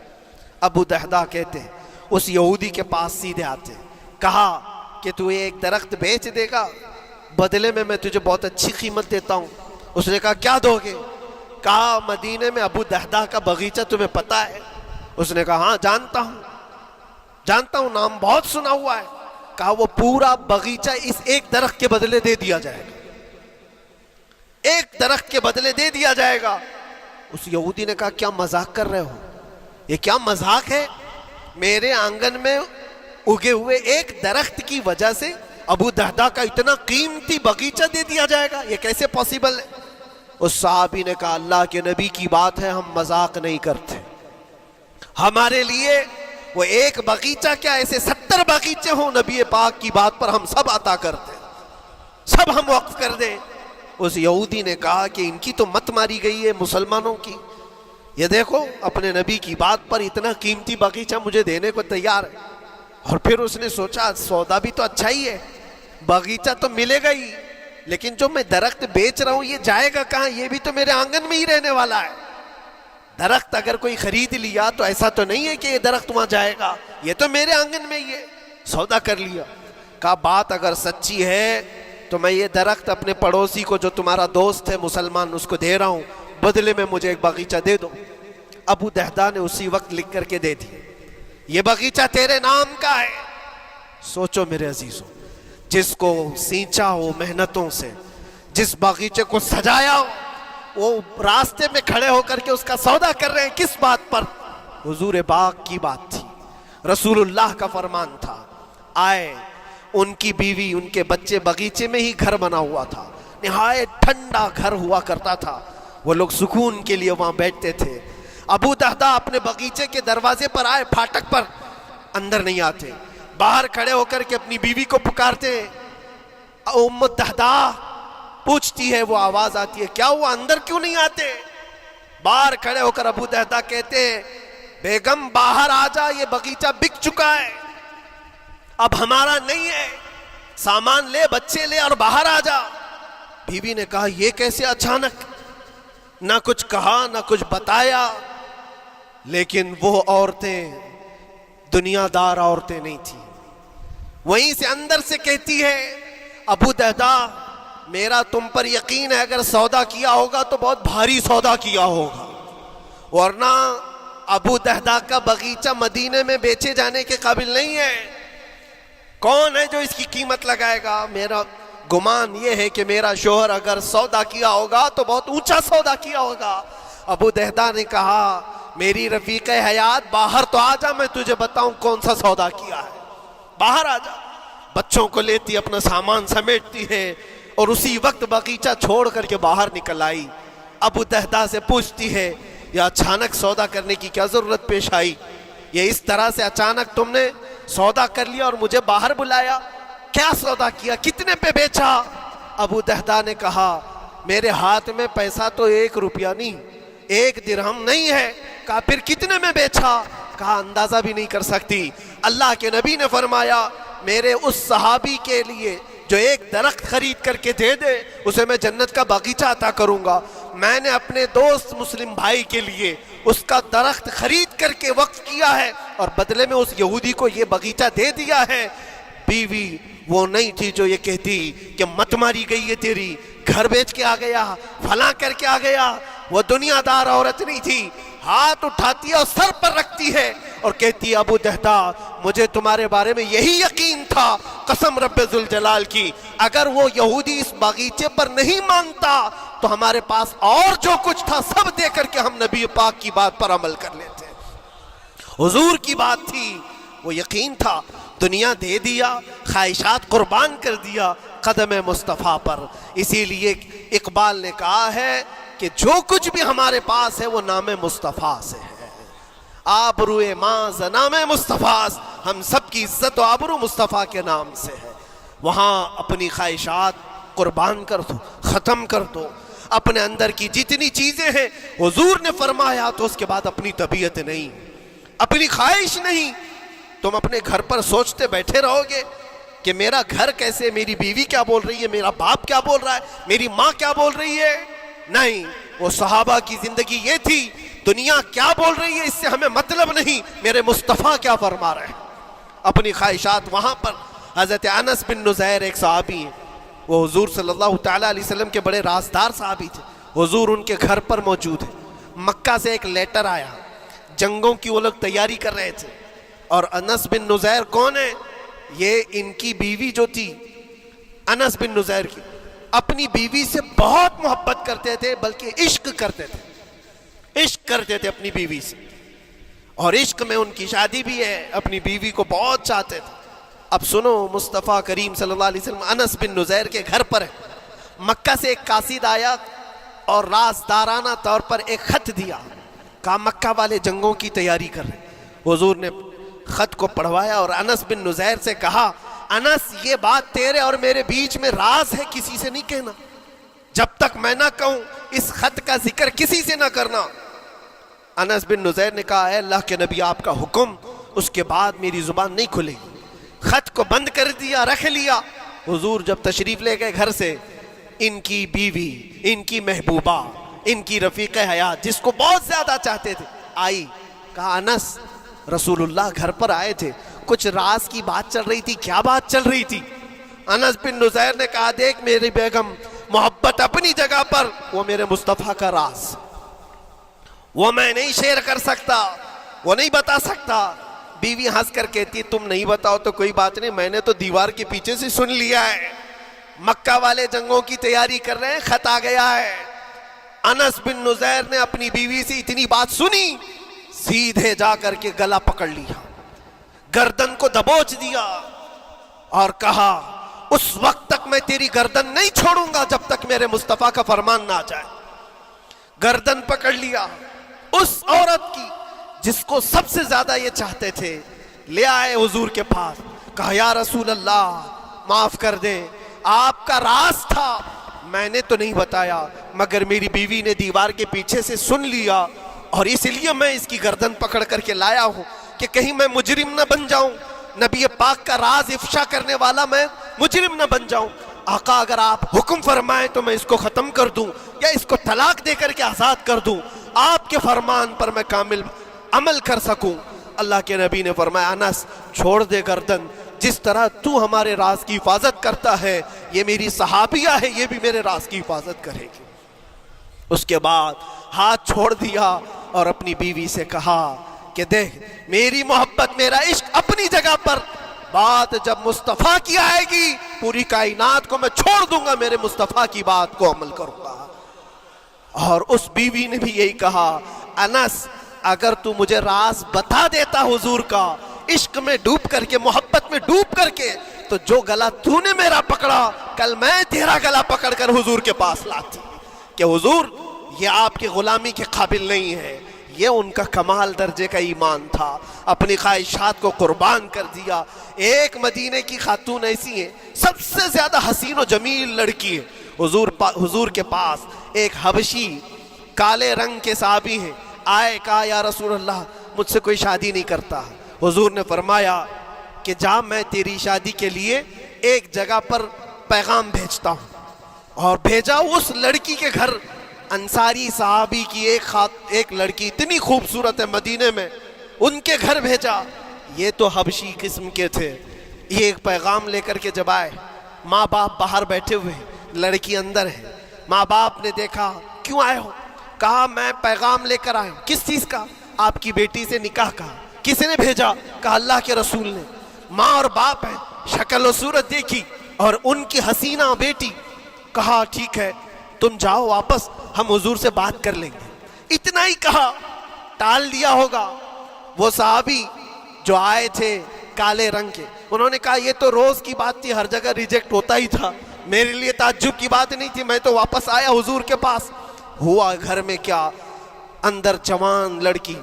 ابو دحداح کہتے ہیں اس یہودی کے پاس سیدھے آتے ہیں، کہا کہ تو ایک درخت بیچ دے گا، بدلے میں میں تجھے بہت اچھی قیمت دیتا ہوں۔ اس نے کہا کیا دو گے؟ کہا مدینے میں ابو دحداح کا باغیچہ تمہیں پتہ ہے؟ اس نے کہا ہاں جانتا ہوں، نام بہت سنا ہوا ہے۔ کہا وہ پورا باغیچہ اس ایک درخت کے بدلے دے دیا جائے گا، ایک درخت کے بدلے دے دیا جائے گا۔ اس یہودی نے کہا کیا مذاق کر رہے ہو؟ یہ کیا مذاق ہے؟ میرے آنگن میں اگے ہوئے ایک درخت کی وجہ سے ابو دحداح کا اتنا قیمتی باغیچہ دے دیا جائے گا، یہ کیسے پاسبل ہے؟ اس صحابی نے کہا اللہ کے نبی کی بات ہے، ہم مذاق نہیں کرتے، ہمارے لیے وہ ایک باغیچہ کیا ایسے 70 باغیچے ہوں، نبی پاک کی بات پر ہم سب عطا کر دیں، سب ہم وقف کر دیں۔ اس یہودی نے کہا کہ ان کی تو مت ماری گئی ہے مسلمانوں کی، یہ دیکھو اپنے نبی کی بات پر اتنا قیمتی باغیچہ مجھے دینے کو تیار ہے۔ اور پھر اس نے سوچا سودا بھی تو اچھا ہی ہے، باغیچہ تو ملے گا ہی، لیکن جو میں درخت بیچ رہا ہوں یہ جائے گا کہاں؟ یہ بھی تو میرے آنگن میں ہی رہنے والا ہے۔ درخت اگر کوئی خرید لیا تو ایسا تو نہیں ہے کہ یہ درخت وہاں جائے گا، یہ تو میرے آنگن میں ہی ہے۔ سودا کر لیا، کہا بات اگر سچی ہے تو میں یہ درخت اپنے پڑوسی کو جو تمہارا دوست ہے مسلمان اس کو دے رہا ہوں، بدلے میں مجھے ایک باغیچہ دے دو۔ ابو دحداح نے اسی وقت لکھ کر کے دے دی، یہ باغیچہ تیرے نام کا ہے۔ سوچو میرے عزیزوں، جس کو سینچا ہو محنتوں سے، جس باغیچے کو سجایا ہو، وہ راستے میں کھڑے ہو کر کے اس کا سودا کر رہے ہیں، کس بات پر؟ حضور پاک کی بات تھی، رسول اللہ کا فرمان تھا۔ آئے، ان کی بیوی ان کے بچے باغیچے میں ہی گھر بنا ہوا تھا، نہایت ٹھنڈا گھر ہوا کرتا تھا، وہ لوگ سکون کے لیے وہاں بیٹھتے تھے۔ ابو دحداح اپنے باغیچے کے دروازے پر آئے، پھاٹک پر، اندر نہیں آتے، باہر کھڑے ہو کر کے اپنی بیوی کو پکارتے، ام دحداح پوچھتی ہے، وہ آواز آتی ہے کیا ہوا اندر کیوں نہیں آتے؟ باہر کھڑے ہو کر ابو دحداح کہتے ہیں بیگم باہر آ جا، یہ باغیچہ بک چکا ہے، اب ہمارا نہیں ہے، سامان لے، بچے لے اور باہر آ جا۔ بیوی نے کہا یہ کیسے اچانک؟ نہ کچھ کہا نہ کچھ بتایا، لیکن وہ عورتیں دنیا دار عورتیں نہیں تھیں، وہیں سے اندر سے کہتی ہے ابو دحداح میرا تم پر یقین ہے، اگر سودا کیا ہوگا تو بہت بھاری سودا کیا ہوگا، ورنہ ابو دحداح کا باغیچہ مدینے میں بیچے جانے کے قابل نہیں ہے، کون ہے جو اس کی قیمت لگائے گا؟ میرا گمان یہ ہے کہ میرا شوہر اگر سودا کیا ہوگا تو بہت اونچا سودا کیا ہوگا۔ ابو دحداح نے کہا میری رفیق حیات باہر تو آ جا، میں تجھے بتاؤں کون سا سودا کیا ہے، باہر آ جا۔ بچوں کو لیتی اپنا سامان سمیٹتی ہے اور اسی وقت باغیچہ چھوڑ کر کے باہر نکل آئی۔ ابو دہدا سے پوچھتی ہے یہ اچانک سودا کرنے کی کیا ضرورت پیش آئی؟ یہ اس طرح سے اچانک تم نے سودا کر لیا اور مجھے باہر بلایا، کیا سودا کیا، کتنے پہ بیچا؟ ابو دہدا نے کہا میرے ہاتھ میں پیسہ تو 1 روپیہ نہیں، 1 درہم نہیں ہے۔ کہا پھر کتنے میں بیچا؟ کہا اندازہ بھی نہیں کر سکتی۔ اللہ کے نبی نے فرمایا میرے اس صحابی کے لیے جو 1 درخت خرید کر کے دے دے اسے میں جنت کا باغیچہ عطا کروں گا۔ میں نے اپنے دوست مسلم بھائی کے لیے اس کا درخت خرید کر کے وقف کیا ہے اور بدلے میں اس یہودی کو یہ باغیچہ دے دیا ہے۔ بیوی وہ نہیں تھی جو یہ کہتی کہ مت ماری گئی ہے تیری، گھر بیچ کے آ گیا، فلاں کر کے آ گیا۔ وہ دنیا دار عورت نہیں تھی، ہاتھ اٹھاتی ہے اور سر پر رکھتی ہے اور کہتی ہے ابو دہدا مجھے تمہارے بارے میں یہی یقین تھا، قسم رب ذوالجلال کی اگر وہ یہودی اس باغیچے پر نہیں مانتا تو ہمارے پاس اور جو کچھ تھا سب دے کر کے ہم نبی پاک کی بات پر عمل کر لیتے۔ حضور کی بات تھی، وہ یقین تھا، دنیا دے دیا، خواہشات قربان کر دیا قدم مصطفیٰ پر۔ اسی لیے اقبال نے کہا ہے کہ جو کچھ بھی ہمارے پاس ہے وہ نام مصطفیٰ سے ہے۔ آبرو ماز نام مصطفیٰ، ہم سب کی عزت و آبرو مصطفیٰ کے نام سے ہے۔ وہاں اپنی خواہشات قربان کر دو، ختم کر دو، اپنے اندر کی جتنی چیزیں ہیں حضور نے فرمایا تو اس کے بعد اپنی طبیعت نہیں، اپنی خواہش نہیں۔ تم اپنے گھر پر سوچتے بیٹھے رہو گے کہ میرا گھر کیسے، میری بیوی کیا بول رہی ہے، میرا باپ کیا بول رہا ہے، میری ماں کیا بول رہی ہے؟ نہیں، وہ صحابہ کی زندگی یہ تھی، دنیا کیا بول رہی ہے اس سے ہمیں مطلب نہیں، میرے مصطفیٰ کیا فرما رہے ہیں۔ اپنی خواہشات وہاں پر۔ حضرت انس بن نزیر ایک صحابی ہیں، وہ حضور صلی اللہ تعالیٰ علیہ وسلم کے بڑے رازدار صحابی تھے۔ حضور ان کے گھر پر موجود ہے، مکہ سے ایک لیٹر آیا، جنگوں کی وہ لوگ تیاری کر رہے تھے، اور انس بن نزیر کون ہے؟ یہ ان کی بیوی جو تھی انس بن نزیر کی، اپنی بیوی سے بہت محبت کرتے تھے، بلکہ عشق کرتے تھے، عشق کرتے تھے اپنی بیوی سے، اور عشق میں ان کی شادی بھی ہے، اپنی بیوی کو بہت چاہتے تھے۔ اب سنو، مصطفیٰ کریم صلی اللہ علیہ وسلم انس بن نزیر کے گھر پر ہے، مکہ سے ایک قاصد آیا اور رازدارانہ طور پر ایک خط دیا، کہا مکہ والے جنگوں کی تیاری کر رہے۔ حضور نے خط کو پڑھوایا اور انس بن نزیر سے کہا انس یہ بات تیرے اور میرے بیچ میں راز ہے، کسی سے نہیں کہنا، جب تک میں نہ کہوں اس خط کا ذکر کسی سے نہ کرنا۔ انس بن نزیر نے کہا اے اللہ کے نبی آپ کا حکم، اس کے بعد میری زبان نہیں کھلے گی۔ خط کو بند کر دیا، رکھ لیا۔ حضور جب تشریف لے گئے گھر سے، ان کی بیوی، ان کی محبوبہ، ان کی رفیق حیات جس کو بہت زیادہ چاہتے تھے آئی، کہا انس رسول اللہ گھر پر آئے تھے، کچھ راز کی بات چل رہی تھی، کیا بات چل رہی تھی؟ انس بن نزیر نے کہا دیکھ میری بیگم، محبت اپنی جگہ پر، وہ میرے مصطفیٰ کا راز، وہ میں نہیں شیئر کر سکتا، وہ نہیں بتا سکتا۔ بیوی ہنس کر کہتی تم نہیں بتاؤ تو کوئی بات نہیں، میں نے تو دیوار کے پیچھے سے سن لیا ہے، مکہ والے جنگوں کی تیاری کر رہے ہیں، خط آ گیا ہے۔ انس بن نزیر نے اپنی بیوی سے اتنی بات سنی، سیدھے جا کر کے گلا پکڑ لیا، گردن کو دبوچ دیا اور کہا اس وقت تک میں تیری گردن نہیں چھوڑوں گا جب تک میرے مصطفیٰ کا فرمان نہ آ جائے۔ گردن پکڑ لیا اس عورت کی جس کو سب سے زیادہ یہ چاہتے تھے، لے آئے حضور کے پاس، کہا یا رسول اللہ معاف کر دے، آپ کا راز تھا، میں نے تو نہیں بتایا، مگر میری بیوی نے دیوار کے پیچھے سے سن لیا اور اس لیے میں اس کی گردن پکڑ کر کے لایا ہوں کہ کہیں میں مجرم نہ بن جاؤں، نبی پاک کا راز افشا کرنے والا میں مجرم نہ بن جاؤں۔ آقا اگر آپ حکم فرمائیں تو میں اس کو ختم کر دوں یا اس کو طلاق دے کر کے آزاد کر دوں، آپ کے فرمان پر میں کامل عمل کر سکوں۔ اللہ کے نبی نے فرمایا انس چھوڑ دے گردن، جس طرح تو ہمارے راز کی حفاظت کرتا ہے، یہ میری صحابیہ ہے، یہ بھی میرے راز کی حفاظت کرے گی۔ اس کے بعد ہاتھ چھوڑ دیا اور اپنی بیوی سے کہا کہ دیکھ میری محبت، میرا عشق اپنی جگہ پر، بات جب مصطفیٰ کی آئے گی پوری کائنات کو میں چھوڑ دوں گا، میرے مصطفیٰ کی بات کو عمل کروں گا۔ اور اس بیوی نے بھی یہی کہا انس اگر تو مجھے راز بتا دیتا حضور کا، عشق میں ڈوب کر کے، محبت میں ڈوب کر کے، تو جو گلا تو نے میرا پکڑا کل میں تیرا گلا پکڑ کر حضور کے پاس لاتی کہ حضور یہ آپ کی غلامی کے قابل نہیں ہے. یہ ان کا کمال درجے کا ایمان تھا, اپنی خواہشات کو قربان کر دیا. ایک مدینے کی خاتون ایسی ہے, سب سے زیادہ حسین و جمیل لڑکی ہے. حضور کے پاس ایک حبشی کالے رنگ کے صحابی ہیں, آئے کہا یا رسول اللہ مجھ سے کوئی شادی نہیں کرتا. حضور نے فرمایا کہ جا میں تیری شادی کے لیے ایک جگہ پر پیغام بھیجتا ہوں. اور بھیجا اس لڑکی کے گھر. انصاری صحابی کی ایک لڑکی اتنی خوبصورت ہے مدینے میں, ان کے گھر بھیجا. یہ تو حبشی قسم کے تھے. یہ ایک پیغام لے کر کے جب آئے, ماں باپ باہر بیٹھے ہوئے, لڑکی اندر ہے. ماں باپ نے دیکھا کیوں آئے ہو؟ کہا میں پیغام لے کر آیا ہوں. کس چیز کا؟ آپ کی بیٹی سے نکاح کا. کس نے بھیجا؟ کہا اللہ کے رسول نے. ماں اور باپ ہیں, شکل و صورت دیکھی اور ان کی حسینہ بیٹی. کہا ٹھیک ہے تم جاؤ واپس, ہم حضور سے بات کر لیں گے. اتنا ہی کہا, ٹال دیا ہوگا. وہ صحابی جو آئے تھے کالے رنگ کے, انہوں نے کہا یہ تو روز کی بات تھی, ہر جگہ ریجیکٹ ہوتا ہی تھا, میرے لیے تعجب کی بات نہیں تھی, میں تو واپس آیا حضور کے پاس. ہوا گھر میں کیا, اندر جوان لڑکی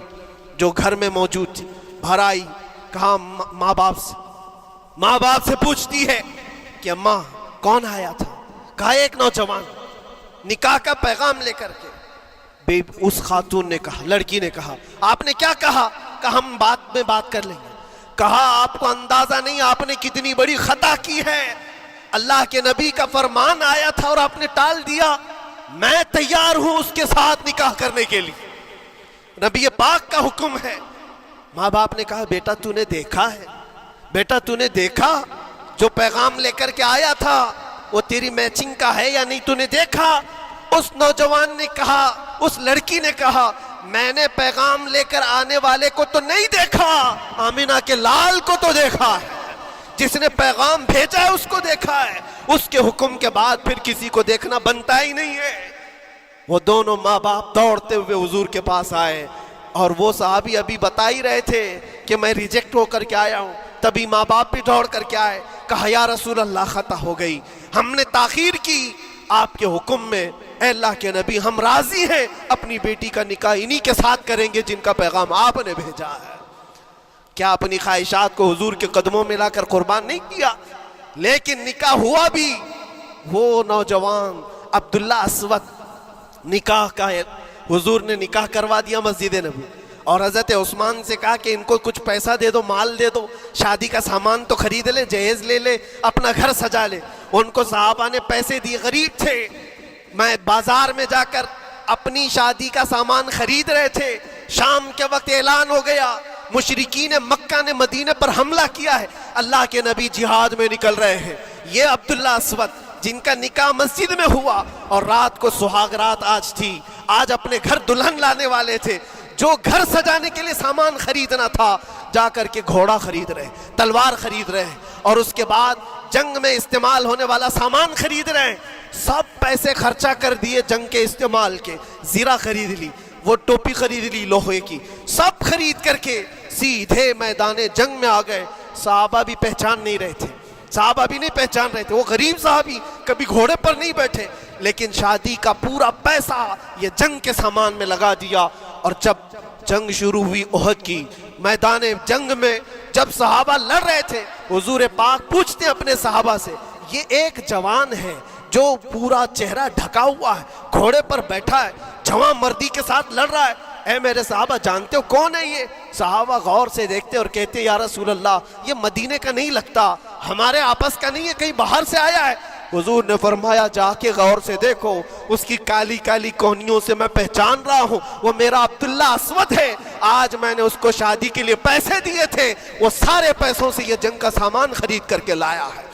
جو گھر میں موجود تھی بھر آئی. کہا ماں باپ سے پوچھتی ہے کہ اماں کون آیا تھا؟ کہا ایک نوجوان نکاح کا پیغام لے کر کے. اس خاتون نے کہا, لڑکی نے کہا آپ نے کیا کہا؟ کہا ہم بعد میں بات کر لیں گے. کہا آپ کو اندازہ نہیں آپ نے کتنی بڑی خطا کی ہے. اللہ کے نبی کا فرمان آیا تھا اور آپ نے ٹال دیا. میں تیار ہوں اس کے ساتھ نکاح کرنے کے لیے, نبی پاک کا حکم ہے. ماں باپ نے کہا بیٹا تو نے دیکھا ہے, بیٹا تو نے دیکھا جو پیغام لے کر کے آیا تھا وہ تیری میچنگ کا ہے یا نہیں, تو نے دیکھا؟ اس نوجوان نے کہا, اس لڑکی نے کہا میں نے پیغام لے کر آنے والے کو تو نہیں دیکھا, آمینہ کے لال کو تو دیکھا ہے, جس نے پیغام بھیجا ہے اس کو دیکھا ہے. اس کے حکم کے بعد پھر کسی کو دیکھنا بنتا ہی نہیں ہے. وہ دونوں ماں باپ دوڑتے ہوئے حضور کے پاس آئے اور وہ صحابی ابھی بتا ہی رہے تھے کہ میں ریجیکٹ ہو کر کے آیا ہوں. تبھی ماں باپ بھی دوڑ کر کے آئے. کہا یا رسول اللہ خطا ہو گئی, ہم نے تاخیر کی آپ کے حکم میں. اے اللہ کے نبی ہم راضی ہیں, اپنی بیٹی کا نکاح انہی کے ساتھ کریں گے جن کا پیغام آپ نے بھیجا ہے. کیا اپنی خواہشات کو حضور کے قدموں میں لا کر قربان نہیں کیا؟ لیکن نکاح ہوا بھی. وہ نوجوان عبداللہ اسود نکاح کا ہے, حضور نے نکاح کروا دیا مسجد نبی, اور حضرت عثمان سے کہا کہ ان کو کچھ پیسہ دے دو, مال دے دو, شادی کا سامان تو خرید لے, جہیز لے لے, اپنا گھر سجا لے. ان کو صحابہ نے پیسے دیے, غریب تھے, میں بازار میں جا کر اپنی شادی کا سامان خرید رہے تھے. شام کے وقت اعلان ہو گیا مشرکین مکہ نے مدینے پر حملہ کیا ہے, اللہ کے نبی جہاد میں نکل رہے ہیں. یہ عبداللہ اسود جن کا نکاح مسجد میں ہوا اور رات کو سہاگ رات آج تھی, آج اپنے گھر دلہن لانے والے تھے, جو گھر سجانے کے لیے سامان خریدنا تھا جا کر کے گھوڑا خرید رہے, تلوار خرید رہے, اور اس کے بعد جنگ میں استعمال ہونے والا سامان خرید رہے ہیں. سب پیسے خرچہ کر دیے جنگ کے استعمال کے, زیرہ خرید لی, وہ ٹوپی خرید لی لوہے کی, سب خرید کر کے سیدھے میدان جنگ میں آ گئے. صحابہ بھی پہچان نہیں رہے تھے, صحابہ بھی نہیں پہچان رہے تھے. وہ غریب صحابی کبھی گھوڑے پر نہیں بیٹھے, لیکن شادی کا پورا پیسہ یہ جنگ کے سامان میں لگا دیا. اور جب جنگ شروع ہوئی احد کی, میدان جنگ میں جب صحابہ لڑ رہے تھے, حضور پاک پوچھتے اپنے صحابہ سے, یہ ایک جوان ہے جو پورا چہرہ ڈھکا ہوا ہے, گھوڑے پر بیٹھا ہے, جوان مردی کے ساتھ لڑ رہا ہے, اے میرے صحابہ جانتے ہو کون ہے یہ؟ صحابہ غور سے دیکھتے اور کہتے یا رسول اللہ یہ مدینے کا نہیں لگتا, ہمارے آپس کا نہیں ہے, کہیں باہر سے آیا ہے. حضور نے فرمایا جا کے غور سے دیکھو, اس کی کالی کالی کونیوں سے میں پہچان رہا ہوں, وہ میرا عبداللہ اسود ہے. آج میں نے اس کو شادی کے لیے پیسے دیے تھے, وہ سارے پیسوں سے یہ جنگ کا سامان خرید کر کے لایا ہے.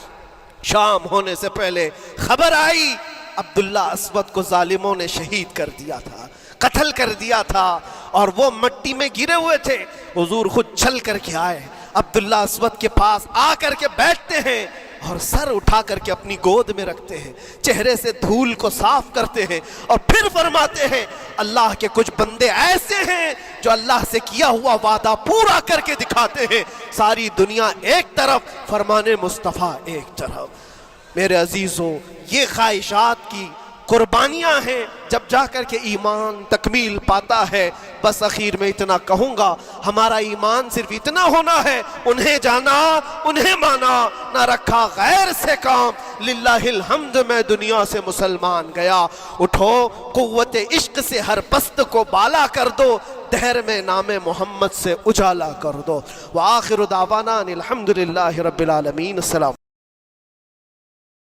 شام ہونے سے پہلے خبر آئی عبداللہ اسود کو ظالموں نے شہید کر دیا تھا, قتل کر دیا تھا, اور وہ مٹی میں گرے ہوئے تھے. حضور خود چل کر کے آئے, عبداللہ اسود کے پاس آ کر کے بیٹھتے ہیں. اور سر اٹھا کر کے اپنی گود میں رکھتے ہیں، چہرے سے دھول کو صاف کرتے ہیں، اور پھر فرماتے ہیں اللہ کے کچھ بندے ایسے ہیں جو اللہ سے کیا ہوا وعدہ پورا کر کے دکھاتے ہیں، ساری دنیا ایک طرف، فرمان مصطفیٰ ایک طرف۔ میرے عزیزوں، یہ خواہشات کی قربانیاں ہیں جب جا کر کے ایمان تکمیل پاتا ہے۔ بس اخیر میں اتنا کہوں گا، ہمارا ایمان صرف اتنا ہونا ہے، انہیں جانا انہیں مانا، نہ رکھا غیر سے کام، للہ الحمد میں دنیا سے مسلمان گیا۔ اٹھو، قوت عشق سے ہر پست کو بالا کر دو، دہر میں نام محمد سے اجالا کر دو۔ وآخر دعوانا ان الحمدللہ رب العالمین۔ السلام۔